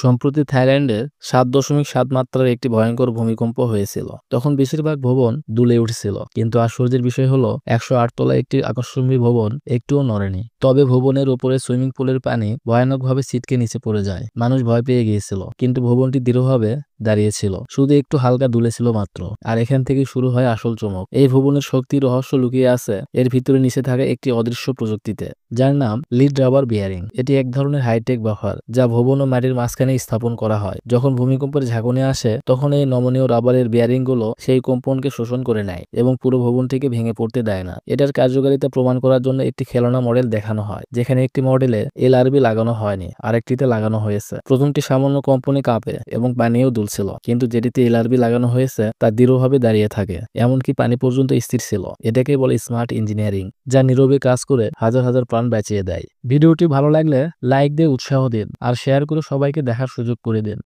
সম্প্রতি থাইল্যান্ডে ৭.৭ মাত্রার একটি ভয়ঙ্কর ভূমিকম্প হয়েছিল। তখন বেশিরভাগ ভবন দুলে উঠেছিল, কিন্তু আশ্চর্যের বিষয় হলো ১০৮ তলা একটি আকর্ষণীয় ভবন একটুও নড়েনি। তবে ভবনের উপরে সুইমিং পুলের পানি ভয়ানকভাবে ছিটকে নিচে পড়ে যায়। মানুষ ভয় পেয়ে গিয়েছিল, কিন্তু ভবনটি দৃঢ়ভাবে দাঁড়িয়েছিল, শুধু একটু হালকা দুলেছিল মাত্র। আর এখান থেকে শুরু হয় আসল চমক। এই ভবনের শক্তির রহস্য লুকিয়ে আছে এর ভিতরে নিচে থাকা একটি অদৃশ্য প্রযুক্তিতে, যার নাম লিড রাবার বিয়ারিং। এটি এক ধরনের হাইটেক বাফার, যা ভবন ও মাটির মাঝখানে স্থাপন করা হয়। যখন ভূমিকম্পের ঝাঁকুনি আসে, তখন এই নমনীয় রাবারের বিয়ারিং গুলো সেই কম্পনকে শোষণ করে নেয় এবং পুরো ভবনটিকে ভেঙে পড়তে দেয় না। এটার কার্যকারিতা প্রমাণ করার জন্য একটি খেলনা মডেল দেখানো হয়, যেখানে একটি মডেলে এলআরবি লাগানো হয়নি, আরেকটিতে লাগানো হয়েছে। প্রথমটি সামান্য কম্পনে কাঁপে এবং পানিও দুলছিল, কিন্তু যেটিতে এলআরবি লাগানো হয়েছে তা দৃঢ়ভাবে দাঁড়িয়ে থাকে, এমনকি পানি পর্যন্ত স্থির ছিল। এটাকে বলে স্মার্ট ইঞ্জিনিয়ারিং, যা নীরবে কাজ করে হাজার হাজার প্রাণ বাঁচিয়ে দেয়। ভিডিওটি ভালো লাগলে লাইক দিয়ে উৎসাহ দিন আর শেয়ার করে সবাইকে দেখার সুযোগ করে দিন।